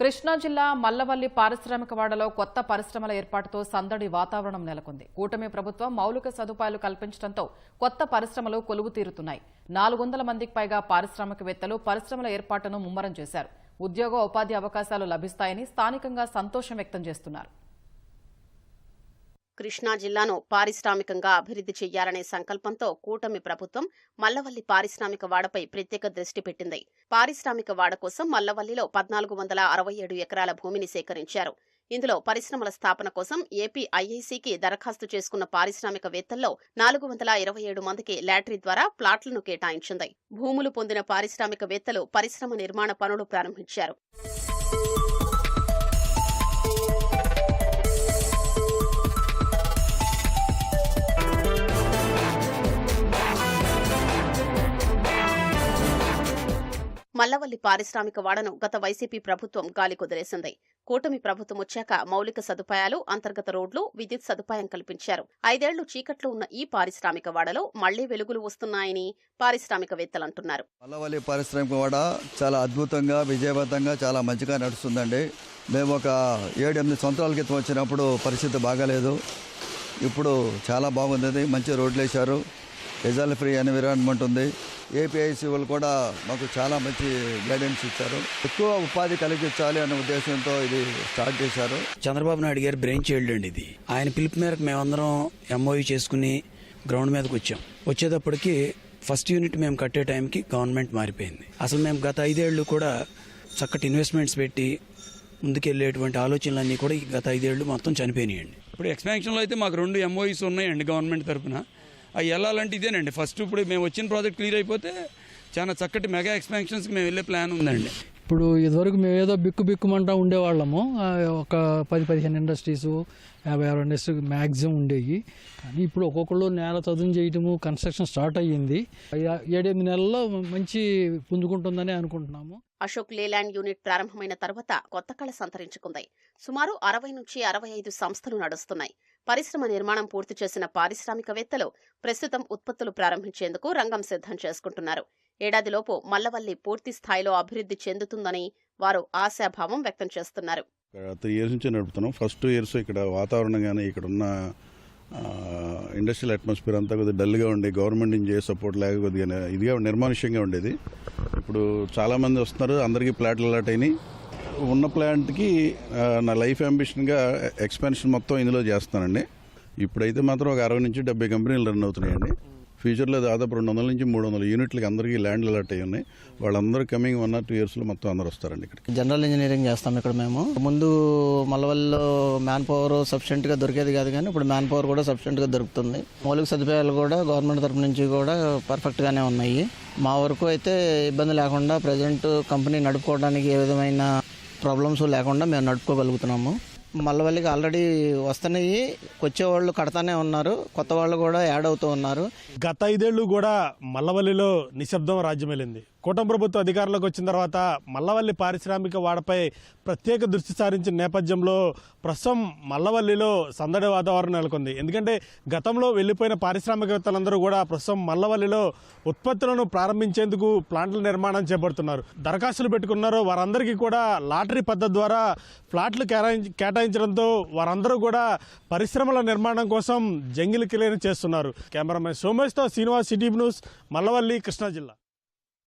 కృష్ణా జిల్లా మల్లవల్లి పారిశ్రామికవాడలో కొత్త పరిశ్రమల ఏర్పాటుతో సందడి వాతావరణం నెలకొంది. కూటమి ప్రభుత్వం మౌలిక సదుపాయాలు కల్పించడంతో కొత్త పరిశ్రమలు కొలువు తీరుతున్నాయి. 400 మందికి పైగా పారిశ్రామికవేత్తలు పరిశ్రమల ఏర్పాటును ముమ్మరం చేశారు. ఉద్యోగ ఉపాధి అవకాశాలు లభిస్తాయని స్థానికంగా సంతోషం వ్యక్తం చేస్తున్నారు. కృష్ణా జిల్లాను పారిశ్రామికంగా అభివృద్ధి చేయాలనే సంకల్పంతో కూటమి ప్రభుత్వం మల్లవల్లి పారిశ్రామిక వాడపై ప్రత్యేక దృష్టి పెట్టింది. పారిశ్రామిక వాడ కోసం మల్లవల్లిలో 1467 ఎకరాల భూమిని సేకరించారు. ఇందులో పరిశ్రమల స్థాపన కోసం ఏపీ ఐఐసికి దరఖాస్తు చేసుకున్న పారిశ్రామికవేత్తల్లో 427 మందికి లాటరీ ద్వారా ప్లాట్లను కేటాయించింది. భూములు పొందిన పారిశ్రామికవేత్తలు పరిశ్రమ నిర్మాణ పనులు ప్రారంభించారు. మల్లవల్లి పారిశ్రామిక వాడను గత వైసీపీ ప్రభుత్వం గాలి కుదిరేసింది. కూటమి ప్రభుత్వం వచ్చాక మౌలిక సదుపాయాలు, అంతర్గత రోడ్లు, విద్యుత్ సదుపాయం కల్పించారు. 5 ఏళ్లు చీకట్లో ఉన్న ఈ పారిశ్రామిక వాడలో మళ్లీ వెలుగులు వస్తున్నాయని పారిశ్రామికవేత్తలంటున్నారు. మల్లవల్లి పారిశ్రామిక వాడ చాలా అద్భుతంగా, విజయవంతంగా, చాలా మంచిగా నడుస్తుందండి. మేము ఒక 7-8 సంవత్సరాల క్రితం వచ్చినప్పుడు పరిస్థితి బాగాలేదు. ఇప్పుడు చాలా బాగుంది. మంచి రోడ్లు వేశారు. డిజల్ ఫ్రీ ఎన్విరాన్మెంట్ ఉంది. ఏపీఐసి వాళ్ళు కూడా మాకు చాలా మంచి గైడెన్స్ ఇచ్చారు. ఎక్కువ ఉపాధి కలిగించాలి అనే ఉద్దేశంతో ఇది స్టార్ట్ చేశారు. చంద్రబాబు నాయుడు గారి బ్రెయిన్ చైల్డ్ అండి ఇది. ఆయన పిలుపు మేరకు మేమందరం ఎంఓయూ చేసుకుని గ్రౌండ్ మీదకి వచ్చాం. వచ్చేటప్పటికి ఫస్ట్ యూనిట్ మేము కట్టే టైంకి గవర్నమెంట్ మారిపోయింది. అసలు మేము గత 5 ఏళ్లు కూడా చక్కటి ఇన్వెస్ట్మెంట్స్ పెట్టి ముందుకెళ్లేటువంటి ఆలోచనలన్నీ కూడా గత 5 ఏళ్లు మొత్తం చనిపోయినాయండి. ఇప్పుడు ఎక్స్పాన్షన్లో అయితే మాకు 2 ఎంఓయూస్ ఉన్నాయండి గవర్నమెంట్ తరఫున. అవి వెళ్ళాలంటే ఇదేనండి. ఫస్ట్ ఇప్పుడు మేము వచ్చిన ప్రాజెక్ట్ క్లియర్ అయిపోతే చాలా చక్కటి మెగా ఎక్స్పాన్షన్స్కి మేము వెళ్ళే ప్లాన్ ఉందండి. ఇప్పుడు ఇదివరకు మేము ఏదో బిక్కుమంటా ఉండేవాళ్ళము. ఒక 10-15 ఇండస్ట్రీస్, 50 ఇండస్ట్రీ మ్యాక్సిమం ఉండేవి. కానీ ఇప్పుడు ఒక్కొక్కళ్ళు నేల చదును చేయటము, కన్స్ట్రక్షన్ స్టార్ట్ అయ్యింది. 7-8 నెలల్లో మంచి పుంజుకుంటుందని అనుకుంటున్నాము. అశోక్ లేలాండ్ యూనిట్ ప్రారంభమైన తర్వాత కొత్త కళ సంతరించుకుంది. సుమారు 60 నుంచి 65 సంస్థలు నడుస్తున్నాయి. పరిశ్రమ నిర్మాణం పూర్తి చేసిన పారిశ్రామికవేత్తలు ప్రస్తుతం ఉత్పత్తులు ప్రారంభించేందుకు రంగం సిద్ధం చేసుకుంటున్నారు. ఏడాదిలోపు మల్లవల్లి పూర్తి స్థాయిలో అభివృద్ధి చెందుతుందని వారు ఆశాభావం వ్యక్తం చేస్తున్నారు. 3 ఇయర్స్ నుంచి నడుపుతున్నాం. ఫస్ట్ 2 ఇయర్స్ ఇక్కడ వాతావరణం కానీ ఇక్కడ ఉన్న ఇండస్ట్రియల్ అట్మాస్ఫియర్ అంతా కొద్దిగా డల్గా ఉండే, గవర్నమెంట్ నుంచి ఏ సపోర్ట్ లేక కొద్దిగా ఇదిగా నిర్మానుష్యంగా ఉండేది. ఇప్పుడు చాలామంది వస్తున్నారు, అందరికీ ప్లాట్లు అలాట్ అయినాయి. ఉన్న ప్లాంట్కి నా లైఫ్ అంబిషన్గా ఎక్స్పాన్షన్ మొత్తం ఇందులో చేస్తానండి. ఇప్పుడైతే మాత్రం ఒక 60 నుంచి 70 కంపెనీలు రన్ అవుతున్నాయండి. ఫ్యూచర్లో దాదాపు 200 నుంచి 300 యూనిట్లకి అందరికీ ల్యాండ్లు అలాట్ అయ్యి ఉన్నాయి. వాళ్ళందరూ కమింగ్ 1 or 2 ఇయర్స్లో మొత్తం అందరూ వస్తారండి. ఇక్కడ జనరల్ ఇంజనీరింగ్ చేస్తాం. ఇక్కడ మేము ముందు మల్లవల్లిలో మ్యాన్ పవర్ సఫిషియెంట్గా దొరికేది కాదు, కానీ ఇప్పుడు మ్యాన్ పవర్ కూడా సఫిషియెంట్గా దొరుకుతుంది. మౌలిక సదుపాయాలు కూడా గవర్నమెంట్ తరఫు నుంచి కూడా పర్ఫెక్ట్గానే ఉన్నాయి. మా వరకు అయితే ఇబ్బంది లేకుండా ప్రజెంట్ కంపెనీ నడుపుకోవడానికి ఏ విధమైన ప్రాబ్లమ్స్ లేకుండా మేము నడుపుకోగలుగుతున్నాము. మల్లవల్లికి ఆల్రెడీ వస్తున్నాయి, వచ్చేవాళ్ళు కడతానే ఉన్నారు, కొత్త వాళ్ళు కూడా యాడ్ అవుతూ ఉన్నారు. గత 5 ఏళ్లు కూడా మల్లవల్లిలో నిశ్శబ్దం రాజ్యమేలింది. కూటమి ప్రభుత్వం అధికారంలోకి వచ్చిన తర్వాత మల్లవల్లి పారిశ్రామిక వాడపై ప్రత్యేక దృష్టి సారించిన నేపథ్యంలో ప్రస్తుతం మల్లవల్లిలో సందడి వాతావరణం నెలకొంది. ఎందుకంటే గతంలో వెళ్లిపోయిన పారిశ్రామికవేత్తలందరూ కూడా ప్రస్తుతం మల్లవల్లిలో ఉత్పత్తులను ప్రారంభించేందుకు ప్లాంట్ల నిర్మాణం చేపడుతున్నారు. దరఖాస్తులు పెట్టుకున్నారు. వారందరికీ కూడా లాటరీ పద్ధతి ద్వారా ఫ్లాట్లు కేటాయించడంతో వారందరూ కూడా పరిశ్రమల నిర్మాణం కోసం జంగిల్ క్లియర్ చేస్తున్నారు. కెమెరామెన్ సోమేష్తో శ్రీనివాస్, సిటీ న్యూస్, మల్లవల్లి, కృష్ణా జిల్లా.